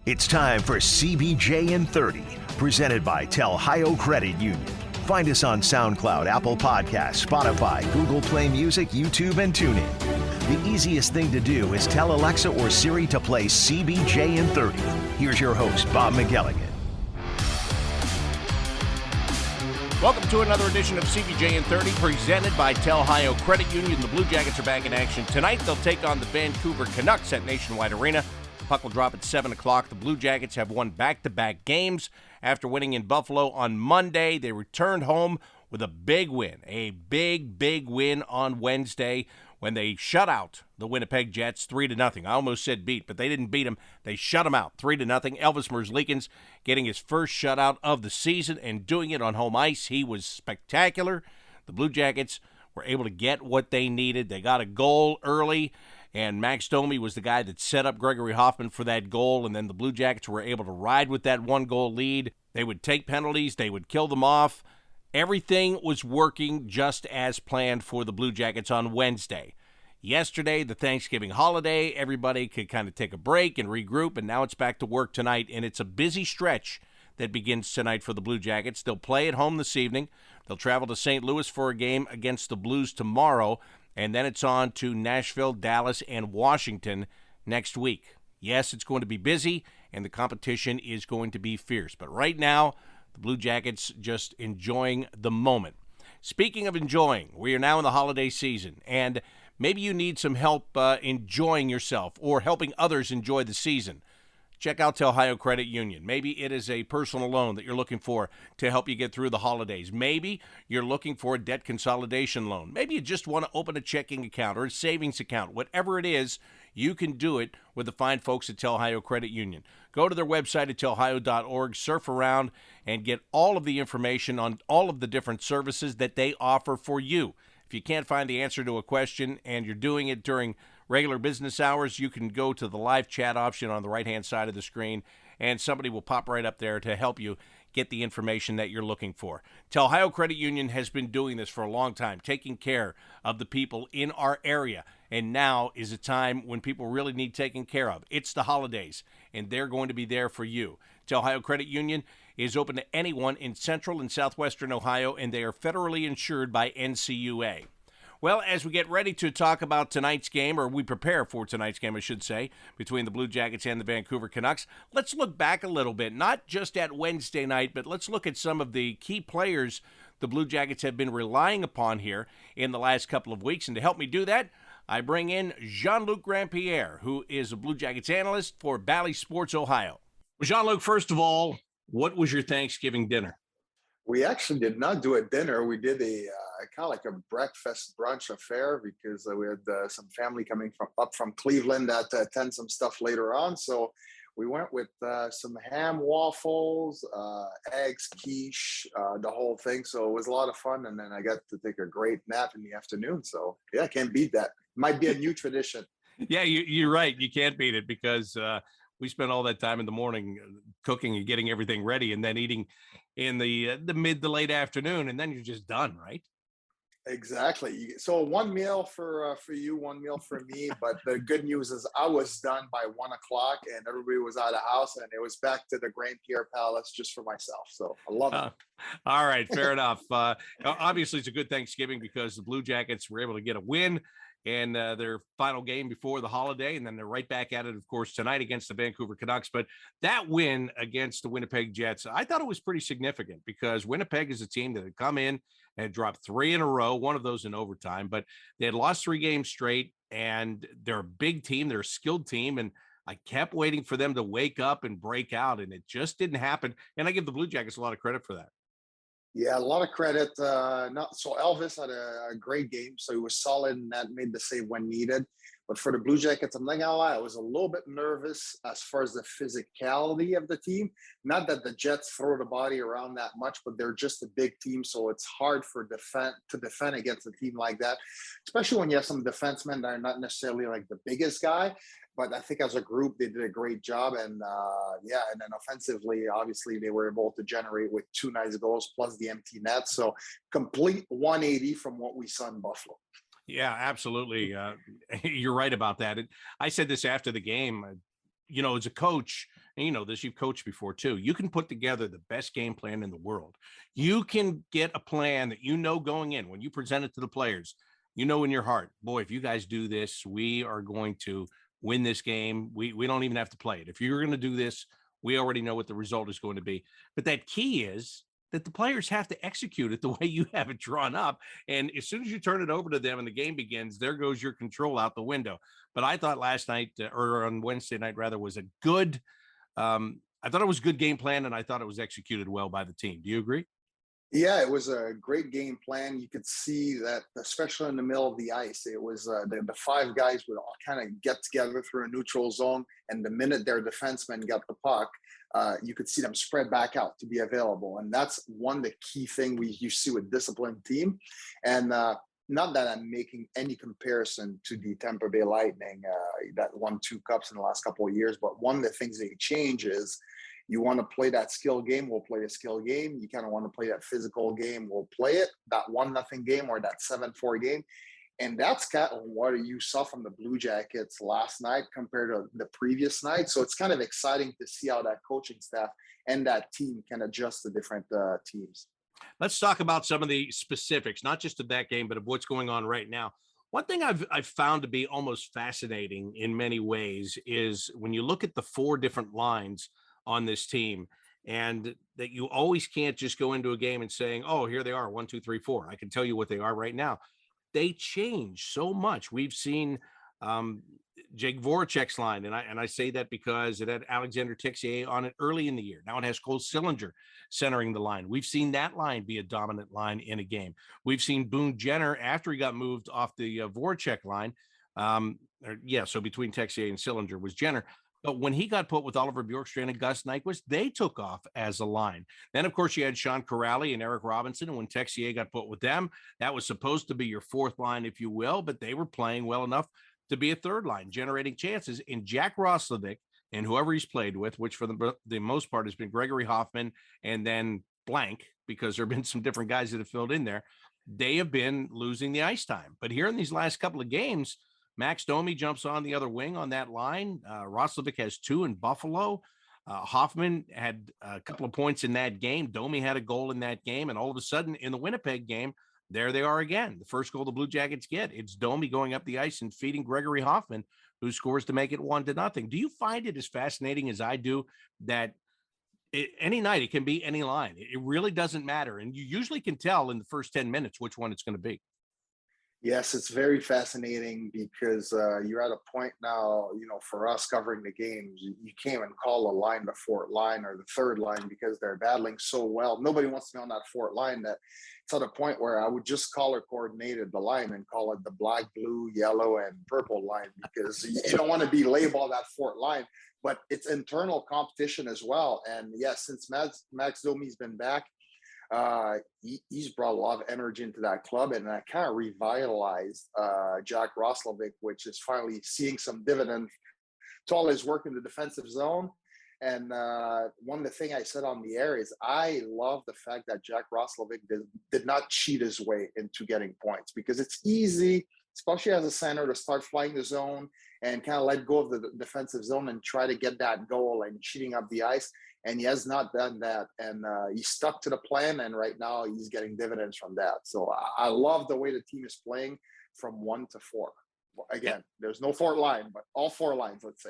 It's time for CBJ in 30, presented by Telhio Credit Union. Find us on SoundCloud, Apple Podcasts, Spotify, Google Play Music, YouTube, and TuneIn. The easiest thing to do is tell Alexa or Siri to play CBJ in 30. Here's your host, Bob McElligott. Welcome to another edition of CBJ in 30, presented by Telhio Credit Union. The Blue Jackets are back in action tonight. They'll take on the Vancouver Canucks at Nationwide Arena. The puck will drop at 7 o'clock. The Blue Jackets have won back-to-back games. After winning in Buffalo on Monday, they returned home with a big win. A big win on Wednesday when they shut out the Winnipeg Jets 3-0. I almost said beat, but they didn't beat them. They shut them out 3-0. Elvis Merzlikins getting his first shutout of the season and doing it on home ice. He was spectacular. The Blue Jackets were able to get what they needed. They got a goal early, and Max Domi was the guy that set up Gregory Hoffman for that goal, and then the Blue Jackets were able to ride with that one-goal lead. They would take penalties. They would kill them off. Everything was working just as planned for the Blue Jackets on Wednesday. Yesterday, the Thanksgiving holiday, everybody could kind of take a break and regroup, and now it's back to work tonight, and it's a busy stretch that begins tonight for the Blue Jackets. They'll play at home this evening. They'll travel to St. Louis for a game against the Blues tomorrow, and then it's on to Nashville, Dallas, and Washington next week. Yes, it's going to be busy, and the competition is going to be fierce, but right now, the Blue Jackets just enjoying the moment. Speaking of enjoying, we are now in the holiday season, and maybe you need some help enjoying yourself or helping others enjoy the season. Check out Telhio Credit Union. Maybe it is a personal loan that you're looking for to help you get through the holidays. Maybe you're looking for a debt consolidation loan. Maybe you just want to open a checking account or a savings account. Whatever it is, you can do it with the fine folks at Telhio Credit Union. Go to their website at telhio.org, surf around, and get all of the information on all of the different services that they offer for you. If you can't find the answer to a question and you're doing it during regular business hours, you can go to the live chat option on the right-hand side of the screen, and somebody will pop right up there to help you get the information that you're looking for. Telhio Credit Union has been doing this for a long time, taking care of the people in our area, and now is a time when people really need taken care of. It's the holidays, and they're going to be there for you. Telhio Credit Union is open to anyone in central and southwestern Ohio, and they are federally insured by NCUA. Well, as we get ready to talk about tonight's game, or we prepare for tonight's game, I should say, between the Blue Jackets and the Vancouver Canucks, let's look back a little bit, not just at Wednesday night, but let's look at some of the key players the Blue Jackets have been relying upon here in the last couple of weeks. And to help me do that, I bring in Jean-Luc Grand-Pierre, who is a Blue Jackets analyst for Bally Sports Ohio. Well, Jean-Luc, first of all, what was your Thanksgiving dinner? We actually did not do a dinner. We did a kind of like a breakfast brunch affair because we had some family coming up from Cleveland that attend some stuff later on. So we went with some ham waffles, eggs, quiche, the whole thing. So it was a lot of fun. And then I got to take a great nap in the afternoon. So yeah, can't beat that. Might be a new tradition. Yeah, you're right. You can't beat it because we spent all that time in the morning cooking and getting everything ready and then eating in the mid to late afternoon, and then you're just done, right? Exactly. So one meal for you, one meal for me. But the good news is I was done by 1 o'clock and everybody was out of the house and it was back to the Grand-Pierre Palace just for myself. So I love it. All right. Fair enough. Obviously, it's a good Thanksgiving because the Blue Jackets were able to get a win in their final game before the holiday, and then they're right back at it, of course, tonight against the Vancouver Canucks. But that win against the Winnipeg Jets, I thought it was pretty significant because Winnipeg is a team that had come in and dropped 3 in a row, one of those in overtime, but they had lost 3 games straight, and they're a big team, they're a skilled team, and I kept waiting for them to wake up and break out, and it just didn't happen, and I give the Blue Jackets a lot of credit for that. Yeah, a lot of credit. So Elvis had a great game, so he was solid and that made the save when needed. But for the Blue Jackets, I'm not gonna lie, I was a little bit nervous as far as the physicality of the team. Not that the Jets throw the body around that much, but they're just a big team, so it's hard to defend against a team like that, especially when you have some defensemen that are not necessarily like the biggest guy. But I think as a group, they did a great job. And and then offensively, obviously, they were able to generate with 2 nice goals plus the empty net. So complete 180 from what we saw in Buffalo. Yeah, absolutely. You're right about that. I said this after the game. As a coach, and you know this, you've coached before too, you can put together the best game plan in the world. You can get a plan that you know going in, when you present it to the players, you know in your heart, boy, if you guys do this, we are going to win this game. We don't even have to play it. If you're going to do this, we already know what the result is going to be. But that key is that the players have to execute it the way you have it drawn up. And as soon as you turn it over to them and the game begins, there goes your control out the window. But I thought last night, or on Wednesday night rather, was a good, I thought it was a good game plan, and I thought it was executed well by the team. Do you agree? Yeah, it was a great game plan. You could see that, especially in the middle of the ice, it was the five guys would all kind of get together through a neutral zone, and the minute their defensemen got the puck, you could see them spread back out to be available. And that's one of the key thing you see with disciplined team. And not that I'm making any comparison to the Tampa Bay Lightning that won 2 cups in the last couple of years, but one of the things they change is, you want to play that skill game, we'll play a skill game. You kind of want to play that physical game, we'll play it. That 1-0 game or that 7-4 game. And that's kind of what you saw from the Blue Jackets last night compared to the previous night. So it's kind of exciting to see how that coaching staff and that team can adjust to different teams. Let's talk about some of the specifics, not just of that game, but of what's going on right now. One thing I've found to be almost fascinating in many ways is when you look at the 4 different lines on this team, and that you always can't just go into a game and saying, oh, here they are, 1, 2, 3, 4. I can tell you what they are right now. They change so much. We've seen Jake Voracek's line, and I say that because it had Alexander Texier on it early in the year. Now it has Cole Sillinger centering the line. We've seen that line be a dominant line in a game. We've seen Boone Jenner, after he got moved off the Voracek line, so between Texier and Sillinger was Jenner. But when he got put with Oliver Bjorkstrand and Gus Nyquist, they took off as a line. Then, of course, you had Sean Corrali and Eric Robinson. And when Texier got put with them, that was supposed to be your 4th line, if you will. But they were playing well enough to be a 3rd line, generating chances. And Jack Roslovic and whoever he's played with, which for the most part has been Gregory Hoffman and then blank, because there have been some different guys that have filled in there, they have been losing the ice time. But here in these last couple of games, Max Domi jumps on the other wing on that line. Roslovic has 2 in Buffalo. Hoffman had a couple of points in that game. Domi had a goal in that game. And all of a sudden, in the Winnipeg game, there they are again. The first goal the Blue Jackets get, it's Domi going up the ice and feeding Gregory Hoffman, who scores to make it 1-0. Do you find it as fascinating as I do that any night it can be any line? It really doesn't matter. And you usually can tell in the first 10 minutes which one it's going to be. Yes, it's very fascinating because you're at a point now, for us covering the games, you can't even call a line the 4th line or the 3rd line because they're battling so well. Nobody wants to be on that 4th line that it's at a point where I would just color coordinated the line and call it the black, blue, yellow, and purple line because you don't want to be labeled that 4th line, but it's internal competition as well. And yes, since Max Domi's been back, he's brought a lot of energy into that club, and that kind of revitalized Jack Roslovic, which is finally seeing some dividend to all his work in the defensive zone. And one of the things I said on the air is I love the fact that Jack Roslovic did not cheat his way into getting points, because it's easy, especially as a center, to start flying the zone and kind of let go of the defensive zone and try to get that goal and cheating up the ice. And he has not done that. And he stuck to the plan. And right now he's getting dividends from that. So I love the way the team is playing from 1 to 4. Again, there's no 4th line, but all 4 lines, let's say.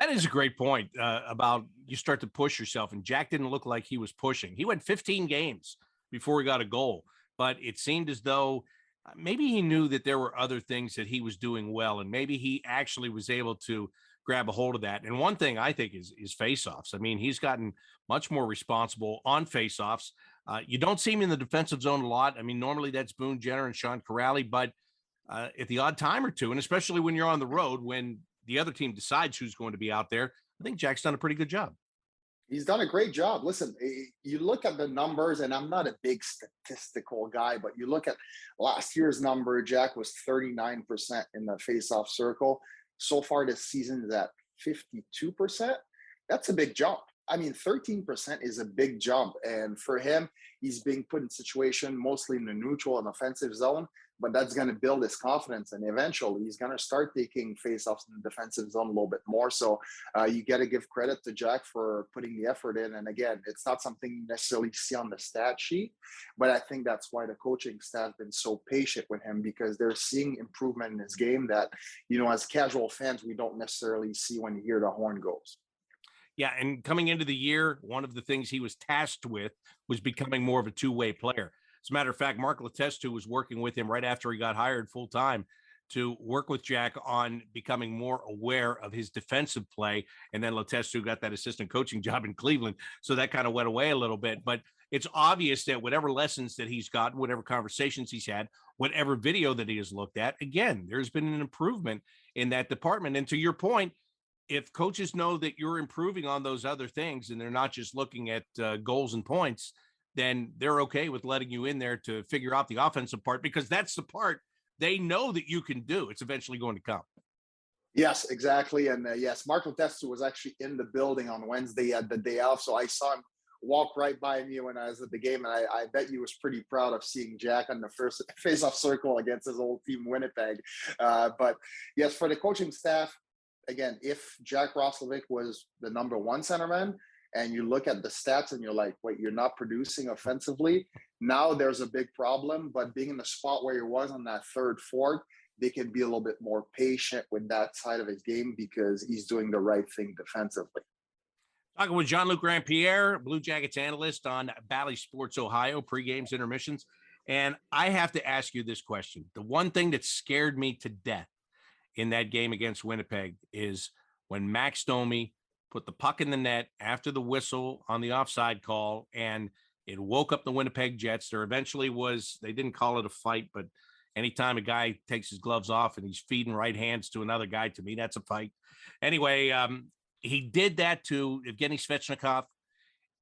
That is a great point about you start to push yourself. And Jack didn't look like he was pushing. He went 15 games before he got a goal. But it seemed as though maybe he knew that there were other things that he was doing well. And maybe he actually was able to grab a hold of that. And one thing I think is faceoffs. I mean, he's gotten much more responsible on faceoffs. You don't see him in the defensive zone a lot. I mean, normally that's Boone Jenner and Sean Corrali, but at the odd time or two, and especially when you're on the road, when the other team decides who's going to be out there, I think Jack's done a pretty good job. He's done a great job. Listen, you look at the numbers, and I'm not a big statistical guy, but you look at last year's number, Jack was 39% in the faceoff circle. So far this season is at 52%. That's a big jump. I mean, 13% is a big jump. And for him, he's being put in situation mostly in the neutral and offensive zone but that's going to build his confidence, and eventually he's going to start taking faceoffs in the defensive zone a little bit more. So you got to give credit to Jack for putting the effort in. And again, it's not something you necessarily see on the stat sheet, but I think that's why the coaching staff has been so patient with him, because they're seeing improvement in his game that, as casual fans, we don't necessarily see when you hear the horn goes. Yeah, and coming into the year, one of the things he was tasked with was becoming more of a two-way player. As a matter of fact, Mark Letestu was working with him right after he got hired full-time to work with Jack on becoming more aware of his defensive play. And then Letestu got that assistant coaching job in Cleveland, so that kind of went away a little bit. But it's obvious that whatever lessons that he's gotten, whatever conversations he's had, whatever video that he has looked at, again, there's been an improvement in that department. And to your point, if coaches know that you're improving on those other things and they're not just looking at goals and points, then they're okay with letting you in there to figure out the offensive part, because that's the part they know that you can do. It's eventually going to come. Yes, exactly. And yes, Mark Letestu was actually in the building on Wednesday at the day off. So I saw him walk right by me when I was at the game. And I bet he was pretty proud of seeing Jack on the first face-off circle against his old team, Winnipeg. But yes, for the coaching staff, again, if Jack Roslovic was the number one centerman and you look at the stats and you're like, wait, you're not producing offensively, now there's a big problem. But being in the spot where he was on that third, fourth, they can be a little bit more patient with that side of his game because he's doing the right thing defensively. Talking with Jean-Luc Grand-Pierre, Blue Jackets analyst on Bally Sports Ohio, pre-games, intermissions. And I have to ask you this question. The one thing that scared me to death in that game against Winnipeg is when Max Domi put the puck in the net after the whistle on the offside call, and it woke up the Winnipeg Jets. There eventually was, they didn't call it a fight, but anytime a guy takes his gloves off and he's feeding right hands to another guy, to me, that's a fight. Anyway, he did that to Evgeny Svechnikov.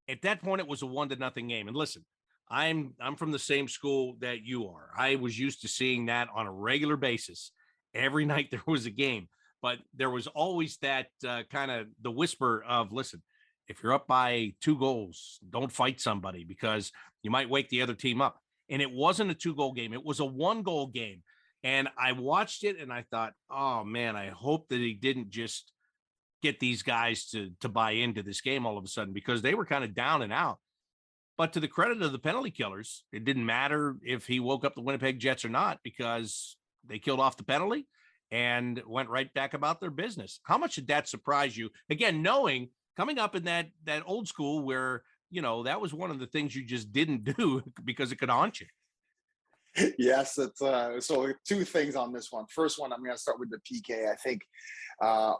At that point, it was a 1-0 game. And listen, I'm from the same school that you are. I was used to seeing that on a regular basis. Every night there was a game, but there was always that kind of the whisper of, listen, if you're up by 2 goals, don't fight somebody because you might wake the other team up. And it wasn't a 2-goal game. It was a 1-goal game. And I watched it and I thought, oh man, I hope that he didn't just get these guys to buy into this game all of a sudden, because they were kind of down and out. But to the credit of the penalty killers, it didn't matter if he woke up the Winnipeg Jets or not, because they killed off the penalty and went right back about their business. How much did that surprise you? Again, knowing coming up in that old school where, that was one of the things you just didn't do because it could haunt you. Yes, it's so 2 things on this one. First one, I'm going to start with the PK. I think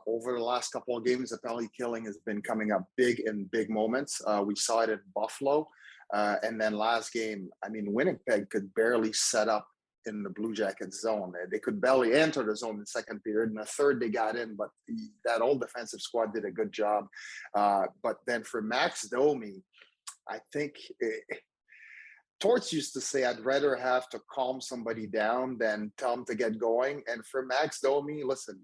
over the last couple of games, the penalty killing has been coming up big in big moments. We saw it in Buffalo. And then last game, Winnipeg could barely set up in the Blue Jackets zone. They could barely enter the zone in the second period. In the third, they got in, but that old defensive squad did a good job. But then for Max Domi, I think Torts used to say, I'd rather have to calm somebody down than tell them to get going. And for Max Domi, listen,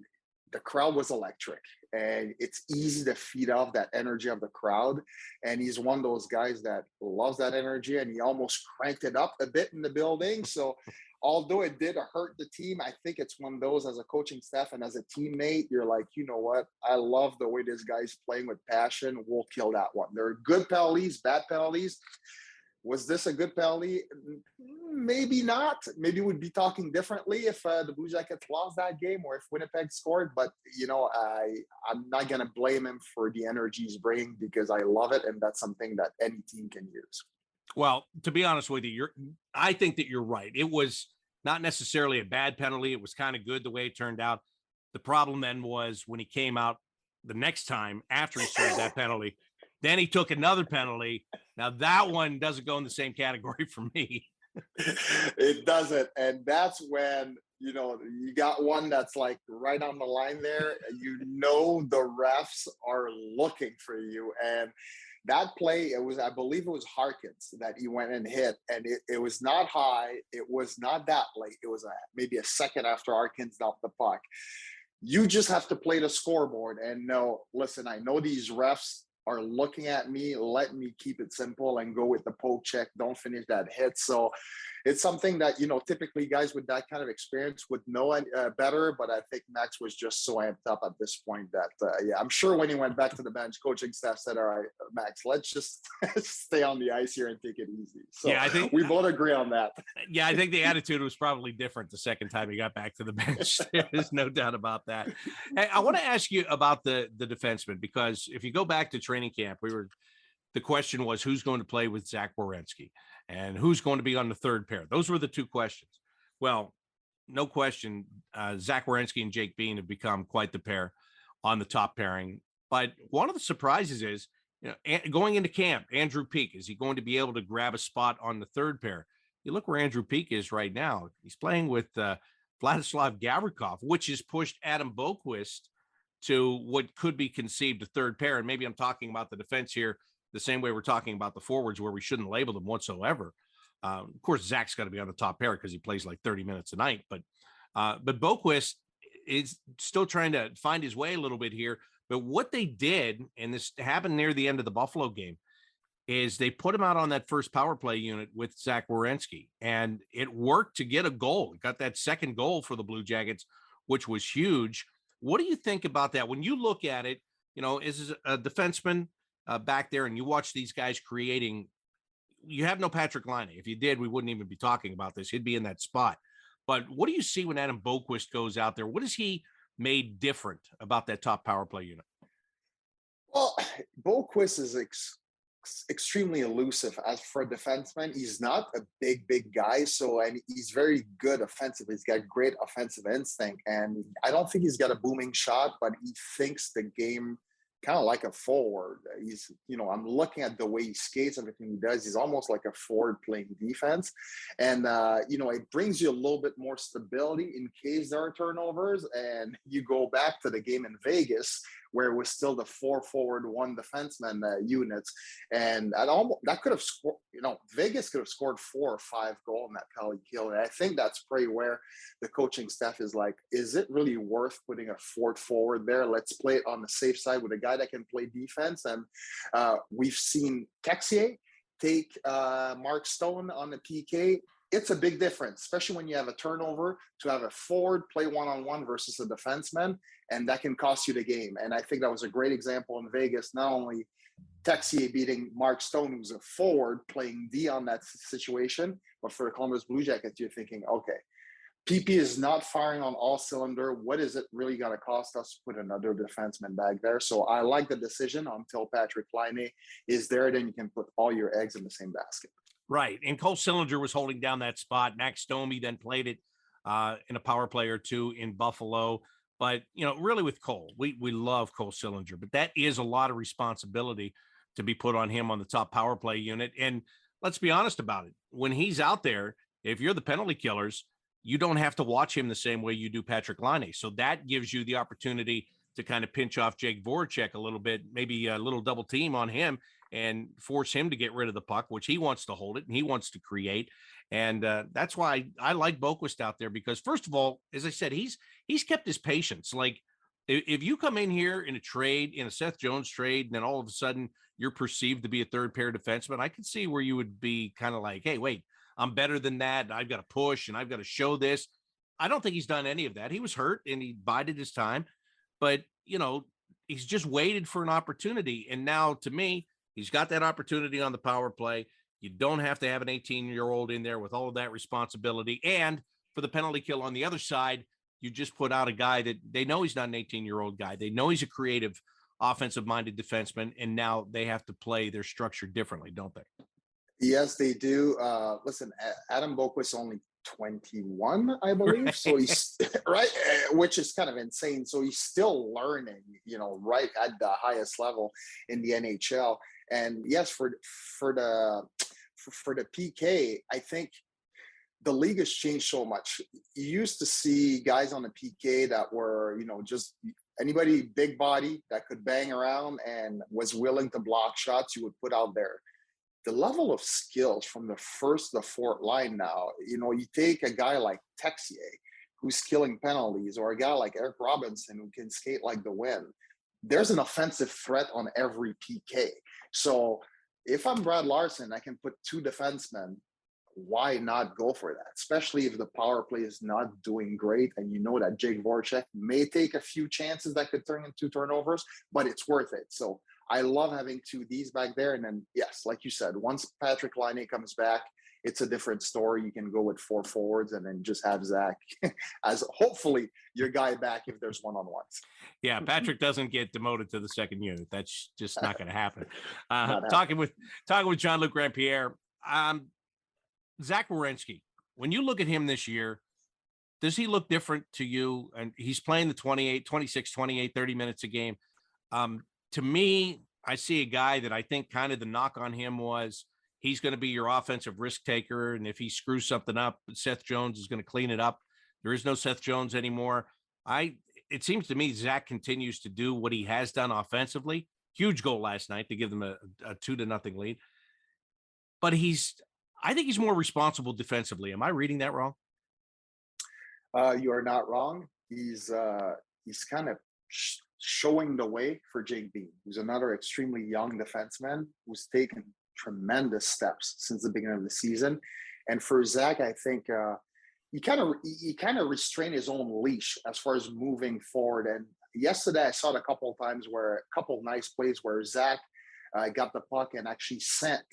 the crowd was electric, and it's easy to feed off that energy of the crowd. And he's one of those guys that loves that energy, and he almost cranked it up a bit in the building. So although it did hurt the team, I think it's one of those, as a coaching staff and as a teammate, you're like, you know what? I love the way this guy's playing with passion. We'll kill that one. There are good penalties, bad penalties. Was this a good penalty? Maybe not. Maybe we'd be talking differently if the Blue Jackets lost that game or if Winnipeg scored. But, I'm not going to blame him for the energy he's bringing, because I love it. And that's something that any team can use. Well, to be honest with you, I think that you're right. It was not necessarily a bad penalty. It was kind of good the way it turned out. The problem then was when he came out the next time after he served that penalty, then he took another penalty. Now that one doesn't go in the same category for me. It doesn't. And that's when, you got one that's like right on the line there. The refs are looking for you. And that play, I believe it was Harkins that he went and hit. And it was not high. It was not that late. It was maybe a second after Harkins knocked the puck. You just have to play the scoreboard and know, listen, I know these refs are looking at me. Let me keep it simple and go with the poke check. Don't finish that hit. So it's something that, typically guys with that kind of experience would know better. But I think Max was just so amped up at this point that, I'm sure when he went back to the bench, coaching staff said, all right, Max, let's just stay on the ice here and take it easy. So I think we both agree on that. Yeah, I think the attitude was probably different the second time he got back to the bench. There's no doubt about that. Hey, I want to ask you about the defenseman, because if you go back to training camp, the question was who's going to play with Zach Werenski and who's going to be on the third pair. Those were the two questions. Well, no question, Zach Werenski and Jake Bean have become quite the pair on the top pairing. But one of the surprises is, going into camp, Andrew Peake, is he going to be able to grab a spot on the third pair? You look where Andrew Peake is right now. He's playing with Vladislav Gavrikov, which has pushed Adam Boqvist to what could be conceived a third pair. And maybe I'm talking about the defense here the same way we're talking about the forwards, where we shouldn't label them whatsoever. Of course, Zach's got to be on the top pair because he plays like 30 minutes a night. But Boqvist is still trying to find his way a little bit here. But what they did, and this happened near the end of the Buffalo game, is they put him out on that first power play unit with Zach Werenski, and it worked to get a goal. It got that second goal for the Blue Jackets, which was huge. What do you think about that? When you look at it, as a defenseman back there and you watch these guys creating, you have no Patrick Laine. If you did, we wouldn't even be talking about this. He'd be in that spot. But what do you see when Adam Boqvist goes out there? What has he made different about that top power play unit? Well, Boqvist is extremely elusive as for a defenseman. He's not a big guy, and he's very good offensively. He's got great offensive instinct, and I don't think he's got a booming shot, but he thinks the game kind of like a forward. He's, I'm looking at the way he skates, everything he does. He's almost like a forward playing defense. And, it brings you a little bit more stability in case there are turnovers. And you go back to the game in Vegas, where it was still the 4 forward, 1 defenseman units. And that could have scored, Vegas could have scored 4 or 5 goals in that penalty kill. And I think that's probably where the coaching staff is like, is it really worth putting a 4th forward there? Let's play it on the safe side with a guy that can play defense. And we've seen Texier take Mark Stone on the PK. It's a big difference, especially when you have a turnover, to have a forward play one-on-one versus a defenseman, and that can cost you the game. And I think that was a great example in Vegas, not only Texier beating Mark Stone, who's a forward playing D on that situation, but for the Columbus Blue Jackets, you're thinking, okay, PP is not firing on all cylinder. What is it really going to cost us to put another defenseman back there? So I like the decision until Patrick Laine is there, then you can put all your eggs in the same basket. Right. And Cole Sillinger was holding down that spot. Max Domi then played it in a power play or two in Buffalo. But, really with Cole, we love Cole Sillinger, but that is a lot of responsibility to be put on him on the top power play unit. And let's be honest about it. When he's out there, if you're the penalty killers, you don't have to watch him the same way you do Patrick Laine. So that gives you the opportunity to kind of pinch off Jake Voracek a little bit, maybe a little double team on him and force him to get rid of the puck, which he wants to hold it and he wants to create. And that's why I like Boqvist out there, because first of all, as I said, he's kept his patience. Like if you come in here in a trade, in a Seth Jones trade, and then all of a sudden you're perceived to be a third pair defenseman, I could see where you would be kind of like, hey, wait, I'm better than that. I've got to push and I've got to show this. I don't think he's done any of that. He was hurt and he bided his time, but he's just waited for an opportunity. And now to me, he's got that opportunity on the power play. You don't have to have an 18-year-old in there with all of that responsibility. And for the penalty kill on the other side, you just put out a guy that they know he's not an 18-year-old guy. They know he's a creative, offensive-minded defenseman, and now they have to play their structure differently, don't they? Yes, they do. Listen, Adam Boqvist only 21, I believe. So he's right, which is kind of insane. So he's still learning, right at the highest level in the NHL. And yes, for the PK, I think the league has changed so much. You used to see guys on the PK that were, just anybody big body that could bang around and was willing to block shots, you would put out there. The level of skills from the first to the fourth line now, you take a guy like Texier, who's killing penalties, or a guy like Eric Robinson, who can skate like the wind. There's an offensive threat on every PK. So if I'm Brad Larson, I can put 2 defensemen why not go for that? Especially if the power play is not doing great, and you know that Jake Voracek may take a few chances that could turn into turnovers, but it's worth it. So I love having 2Ds back there. And then, yes, like you said, once Patrick Laine comes back, it's a different story. You can go with 4 forwards and then just have Zach as hopefully your guy back if there's one-on-ones. Yeah, Patrick doesn't get demoted to the second unit. That's just not going to happen. Not Talking with Jean-Luc Grand-Pierre, Zach Werenski, when you look at him this year, does he look different to you? And he's playing the 26, 28, 30 minutes a game. To me, I see a guy that I think kind of the knock on him was he's going to be your offensive risk taker. And if he screws something up, Seth Jones is going to clean it up. There is no Seth Jones anymore. It seems to me Zach continues to do what he has done offensively. Huge goal last night to give them a 2-0 lead. But I think he's more responsible defensively. Am I reading that wrong? You are not wrong. He's kind of showing the way for Jake Bean, who's another extremely young defenseman who's taken tremendous steps since the beginning of the season. And for Zach, I think he kind of restrained his own leash as far as moving forward. And yesterday I saw it a couple of times where a couple of nice plays where Zach got the puck and actually sent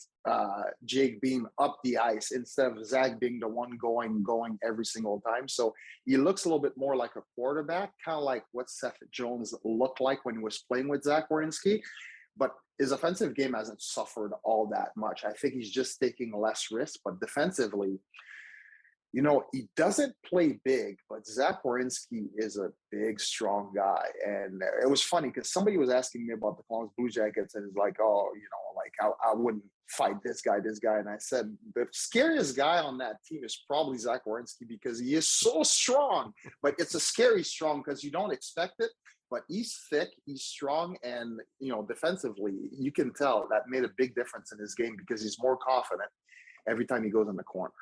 Jake Bean up the ice instead of Zach being the one going every single time. So he looks a little bit more like a quarterback, kind of like what Seth Jones looked like when he was playing with Zach Werenski. But his offensive game hasn't suffered all that much. I think he's just taking less risk. But defensively, you know, he doesn't play big, but Zach Werenski is a big, strong guy. And it was funny because somebody was asking me about the Columbus Blue Jackets and it's like, oh, you know, like I wouldn't fight this guy. And I said, the scariest guy on that team is probably Zach Werenski because he is so strong, but it's a scary strong because you don't expect it. But he's thick, he's strong, and, you know, defensively, you can tell that made a big difference in his game because he's more confident every time he goes in the corner.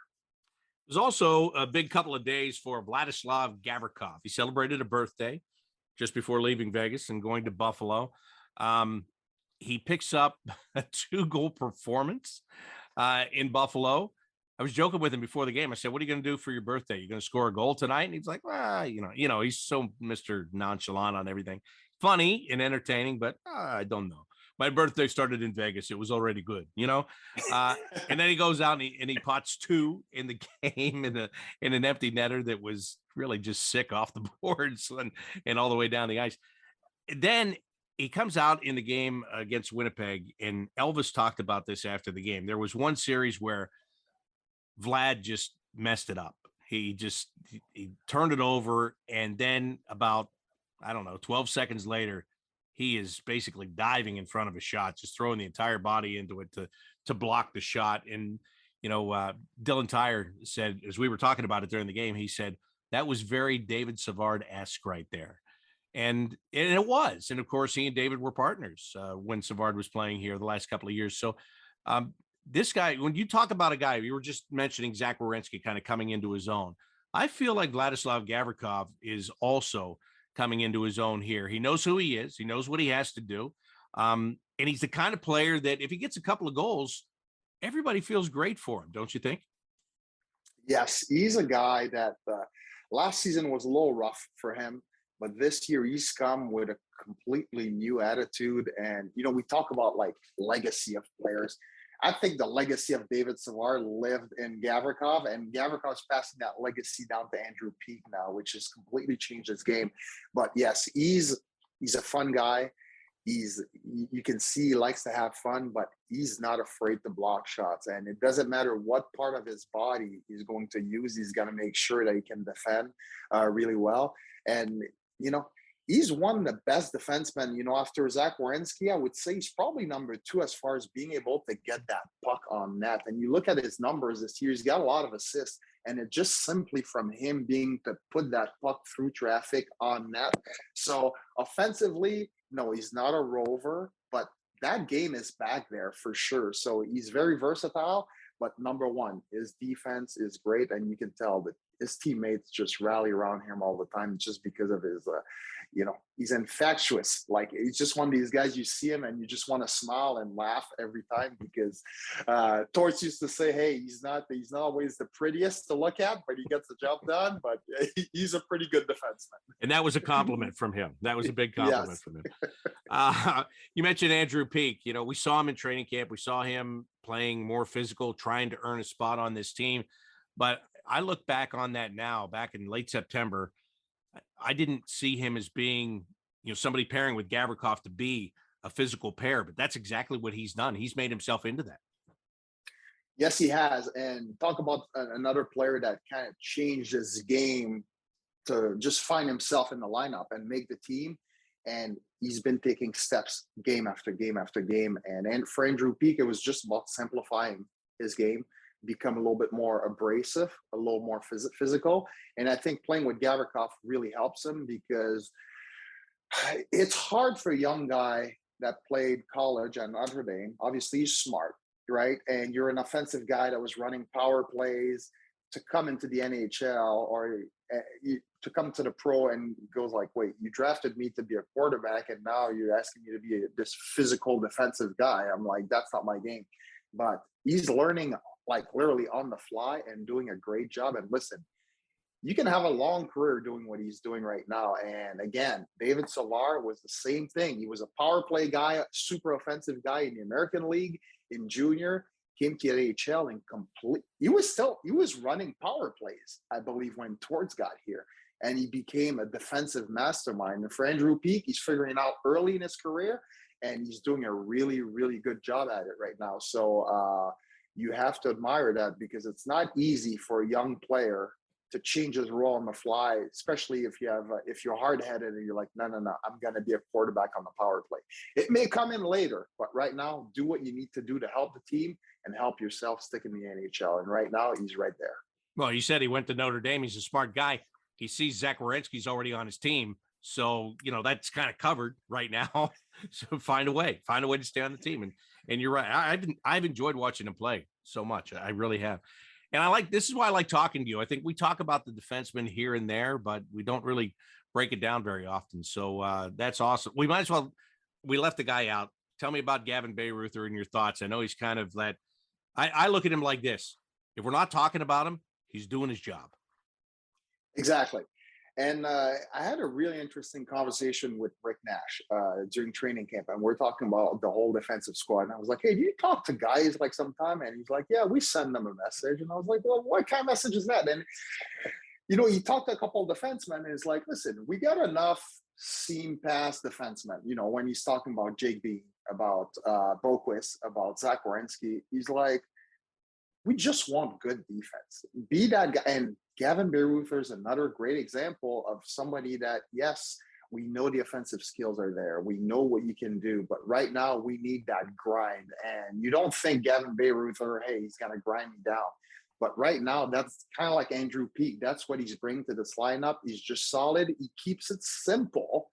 It was also a big couple of days for Vladislav Gavrikov. He celebrated a birthday just before leaving Vegas and going to Buffalo. He picks up a 2-goal performance in Buffalo. I was joking with him before the game. I said, what are you going to do for your birthday? You're going to score a goal tonight? And he's like, well, you know, he's so Mr. Nonchalant on everything. Funny and entertaining, but I don't know. My birthday started in Vegas. It was already good, you know? And then he goes out and he pots 2 in the game in an empty netter that was really just sick off the boards and all the way down the ice. Then he comes out in the game against Winnipeg, and Elvis talked about this after the game. There was one series where Vlad just messed it up. He turned it over, and then about, 12 seconds later, he is basically diving in front of a shot, just throwing the entire body into it to block the shot. And, Dylan Tyre said, as we were talking about it during the game, he said, that was very David Savard-esque right there. And it was. And, of course, he and David were partners when Savard was playing here the last couple of years. So this guy, when you talk about a guy, you were just mentioning Zach Werenski kind of coming into his own. I feel like Vladislav Gavrikov is also coming into his own here. He knows who he is. He knows what he has to do. And he's the kind of player that if he gets a couple of goals, everybody feels great for him. Don't you think? Yes, he's a guy that last season was a little rough for him, but this year he's come with a completely new attitude. And, we talk about like legacy of players. I think the legacy of David Savard lived in Gavrikov, and Gavrikov's passing that legacy down to Andrew Peake now, which has completely changed his game. But yes, he's a fun guy. You can see he likes to have fun, but he's not afraid to block shots. And it doesn't matter what part of his body he's going to use. He's going to make sure that he can defend really well. And, he's one of the best defensemen, after Zach Werenski. I would say he's probably number 2 as far as being able to get that puck on net. And you look at his numbers this year, he's got a lot of assists, and it just simply from him being to put that puck through traffic on net. So offensively, no, he's not a rover, but that game is back there for sure. So he's very versatile, but number 1, his defense is great. And you can tell that his teammates just rally around him all the time just because of his, he's infectious. Like, he's just one of these guys, you see him and you just want to smile and laugh every time because Torts used to say, hey, he's not always the prettiest to look at, but he gets the job done. But he's a pretty good defenseman. And that was a compliment from him. That was a big compliment from him. You mentioned Andrew Peake. We saw him in training camp. We saw him playing more physical, trying to earn a spot on this team. But I look back on that now, back in late September, I didn't see him as being, somebody pairing with Gavrikov to be a physical pair, but that's exactly what he's done. He's made himself into that. Yes, he has. And talk about another player that kind of changed his game to just find himself in the lineup and make the team. And he's been taking steps game after game after game. And for Andrew Peake, it was just about simplifying his game, become a little bit more abrasive, a little more physical. And I think playing with Gavrikov really helps him because it's hard for a young guy that played college at Notre Dame. Obviously, he's smart, right? And you're an offensive guy that was running power plays to come into the NHL or to come to the pro and goes like, wait, you drafted me to be a quarterback and now you're asking me to be this physical defensive guy. I'm like, that's not my game. But he's learning like literally on the fly and doing a great job. And listen, you can have a long career doing what he's doing right now. And again, David Solar was the same thing. He was a power play guy, a super offensive guy in the American League, in junior, came to the AHL and he was running power plays, I believe, when Torts got here. And he became a defensive mastermind. And for Andrew Peake, he's figuring it out early in his career, and he's doing a really, really good job at it right now. So you have to admire that because it's not easy for a young player to change his role on the fly, especially if you're hard-headed and you're like, no, I'm going to be a quarterback on the power play. It may come in later, but right now, do what you need to do to help the team and help yourself stick in the NHL. And right now, he's right there. Well, you said he went to Notre Dame. He's a smart guy. He sees Zach Werenski's already on his team. So, that's kind of covered right now. So find a way to stay on the team. And you're right. I've enjoyed watching him play so much. I really have. And this is why I like talking to you. I think we talk about the defensemen here and there, but we don't really break it down very often. So that's awesome. We might as well, we left the guy out. Tell me about Gavin Barrie and your thoughts. I know he's kind of that. I look at him like this. If we're not talking about him, he's doing his job. Exactly. And I had a really interesting conversation with Rick Nash during training camp, and we're talking about the whole defensive squad. And I was like, hey, do you talk to guys like sometime? And he's like, yeah, we send them a message. And I was like, well, what kind of message is that? And, he talked to a couple of defensemen, and it's like, listen, we got enough seam pass defensemen. When he's talking about Jake Bean, about Boquist, about Zach Werenski, he's like, we just want good defense. Be that guy. And Gavin Barrie is another great example of somebody that, yes, we know the offensive skills are there. We know what you can do. But right now, we need that grind. And you don't think Gavin Barrie, hey, he's going to grind me down. But right now, that's kind of like Andrew Peake. That's what he's bringing to this lineup. He's just solid. He keeps it simple.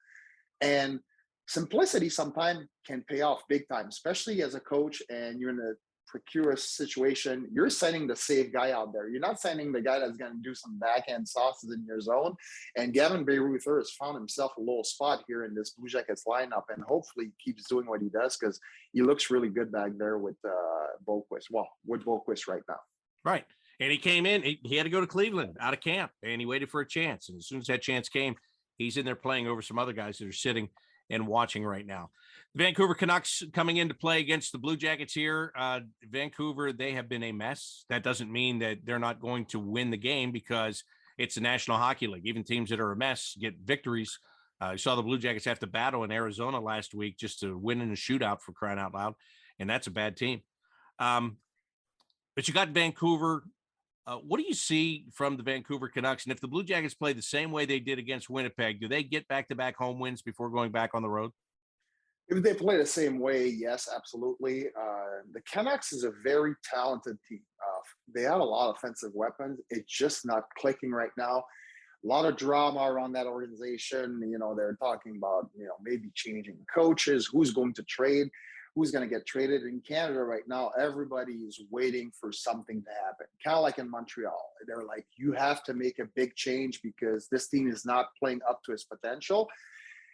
And simplicity sometimes can pay off big time, especially as a coach and you're in a precarious situation. You're sending the safe guy out there. You're not sending the guy that's going to do some backhand sauces in your zone. And Gavin Barrie has found himself a little spot here in this Blue Jackets lineup, and hopefully keeps doing what he does because he looks really good back there with Boquist. Well, with Boquist right now. Right. And he came in, he had to go to Cleveland out of camp, and he waited for a chance. And as soon as that chance came, he's in there playing over some other guys that are sitting and watching right now. The Vancouver Canucks coming into play against the Blue Jackets here. Vancouver, they have been a mess. That doesn't mean that they're not going to win the game because it's the National Hockey League. Even teams that are a mess get victories. You saw the Blue Jackets have to battle in Arizona last week just to win in a shootout, for crying out loud, and that's a bad team. But you got Vancouver. What do you see from the Vancouver Canucks? And if the Blue Jackets play the same way they did against Winnipeg, do they get back-to-back home wins before going back on the road? If they play the same way, yes, absolutely. The Canucks is a very talented team. They have a lot of offensive weapons. It's just not clicking right now. A lot of drama around that organization. They're talking about, maybe changing coaches, who's going to trade. who's going to get traded. In Canada right now, everybody is waiting for something to happen. Kind of like in Montreal. They're like, you have to make a big change because this team is not playing up to its potential.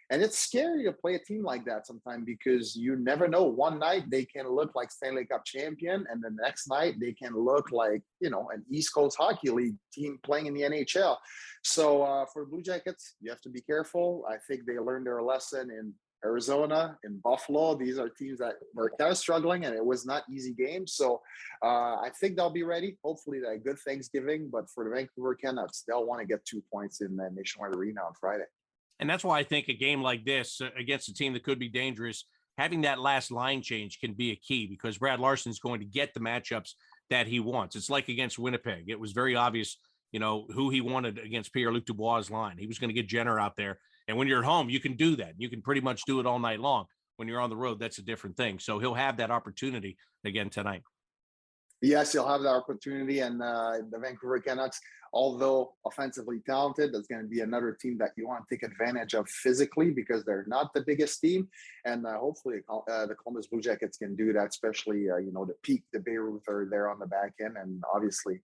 And it's scary to play a team like that sometimes because you never know. One night they can look like Stanley Cup champion, and the next night they can look like, an East Coast Hockey League team playing in the NHL. So for Blue Jackets, you have to be careful. I think they learned their lesson in Arizona, in Buffalo. These are teams that were kind of struggling, and it was not easy games. So I think they'll be ready. Hopefully, a good Thanksgiving. But for the Vancouver Canucks, they'll want to get 2 points in the Nationwide Arena on Friday. And that's why I think a game like this against a team that could be dangerous, having that last line change can be a key because Brad Larsen's going to get the matchups that he wants. It's like against Winnipeg. It was very obvious, who he wanted against Pierre-Luc Dubois' line. He was going to get Jenner out there. And when you're at home, you can do that. You can pretty much do it all night long. When you're on the road, that's a different thing. So he'll have that opportunity again tonight. Yes, he'll have that opportunity. And the Vancouver Canucks, although offensively talented, that's going to be another team that you want to take advantage of physically because they're not the biggest team. And hopefully the Columbus Blue Jackets can do that, especially, the Peake, the Beirut are there on the back end. And obviously,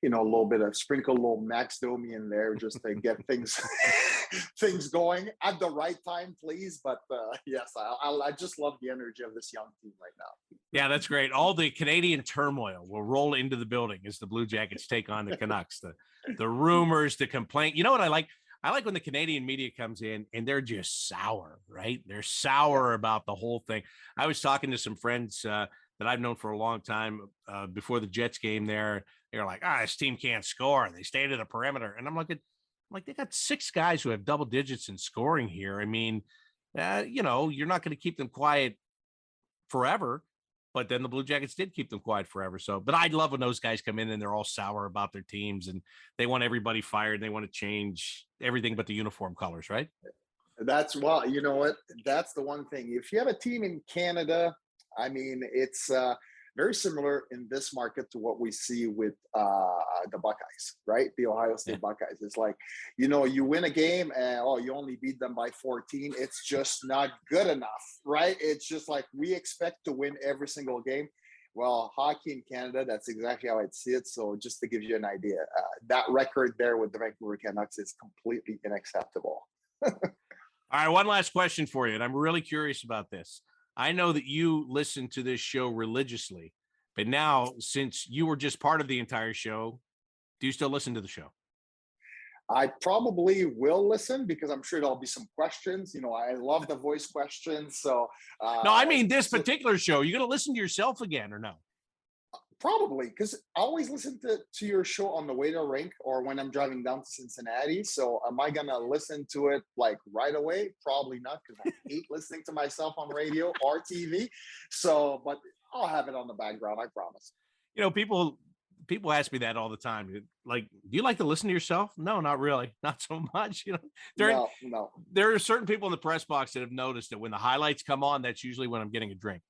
a little bit of sprinkle, a little Max Domi in there just to get things going at the right time, please. But yes, I just love the energy of this young team right now. Yeah, that's great. All the Canadian turmoil will roll into the building as the Blue Jackets take on the Canucks. The rumors, the complaint. You know what I like? I like when the Canadian media comes in and they're just sour, right? They're sour about the whole thing. I was talking to some friends that I've known for a long time before the Jets game there. They're like, this team can't score. They stay to the perimeter. And I'm like, they got 6 guys who have double digits in scoring here. I mean, you're not going to keep them quiet forever. But then the Blue Jackets did keep them quiet forever. So, but I love when those guys come in and they're all sour about their teams and they want everybody fired. And they want to change everything but the uniform colors, right? You know what? That's the one thing. If you have a team in Canada, I mean, it's very similar in this market to what we see with the Buckeyes, right? The Ohio State Buckeyes. It's like, you win a game and, you only beat them by 14. It's just not good enough, right? It's just like we expect to win every single game. Well, hockey in Canada, that's exactly how I'd see it. So just to give you an idea, that record there with the Vancouver Canucks is completely unacceptable. All right, one last question for you, and I'm really curious about this. I know that you listen to this show religiously, but now since you were just part of the entire show, do you still listen to the show? I probably will listen because I'm sure there'll be some questions. I love the voice questions. So no, I mean this particular show. You're going to listen to yourself again or no? Probably, because I always listen to your show on the way to rink or when I'm driving down to Cincinnati. So am I going to listen to it like right away? Probably not, because I hate listening to myself on radio or TV. So, but I'll have it on the background, I promise. People ask me that all the time. Like, do you like to listen to yourself? No, not really. Not so much. No. There are certain people in the press box that have noticed that when the highlights come on, that's usually when I'm getting a drink.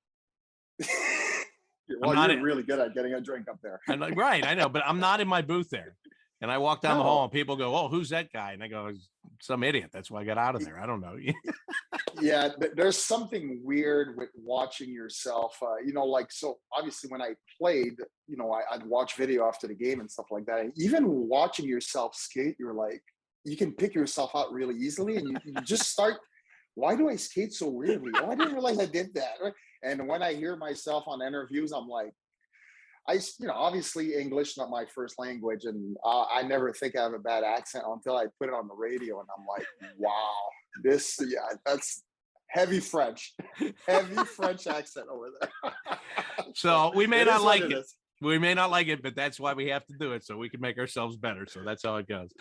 Well, you're really good at getting a drink up there. Right, I know, but I'm not in my booth there. And I walk down the hall and people go, "Oh, who's that guy?" And I go, "Some idiot." That's why I got out of there. I don't know. Yeah, there's something weird with watching yourself. So obviously when I played, I'd watch video after the game and stuff like that. And even watching yourself skate, you're like, you can pick yourself out really easily, and you just start. Why do I skate so weirdly? Oh, I didn't realize I did that. Right? And when I hear myself on interviews, I'm like, obviously English not my first language, and I never think I have a bad accent until I put it on the radio, and I'm like, wow, that's heavy French accent over there. So we may not like it. We may not like it, but that's why we have to do it, so we can make ourselves better. So that's how it goes.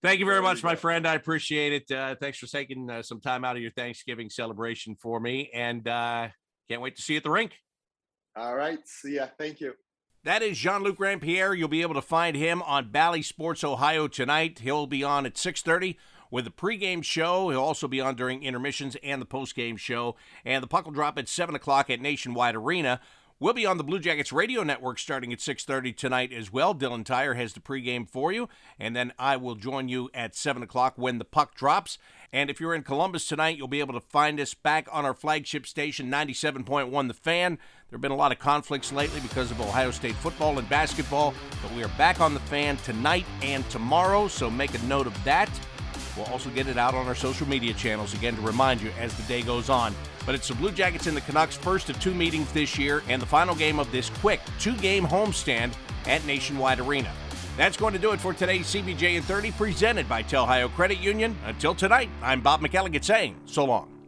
Thank you very much, my friend. I appreciate it. Thanks for taking some time out of your Thanksgiving celebration for me, and can't wait to see you at the rink. All right. See ya. Thank you. That is Jean-Luc Grand-Pierre. You'll be able to find him on Bally Sports Ohio tonight. He'll be on at 6:30 with the pregame show. He'll also be on during intermissions and the postgame show. And the puck will drop at 7 o'clock at Nationwide Arena. We'll be on the Blue Jackets radio network starting at 6:30 tonight as well. Dylan Tyre has the pregame for you. And then I will join you at 7 o'clock when the puck drops. And if you're in Columbus tonight, you'll be able to find us back on our flagship station, 97.1 The Fan. There have been a lot of conflicts lately because of Ohio State football and basketball, but we are back on The Fan tonight and tomorrow, so make a note of that. We'll also get it out on our social media channels, again, to remind you as the day goes on. But it's the Blue Jackets and the Canucks' first of two meetings this year and the final game of this quick two-game homestand at Nationwide Arena. That's going to do it for today's CBJ in 30, presented by Telhio Credit Union. Until tonight, I'm Bob McElligott saying so long.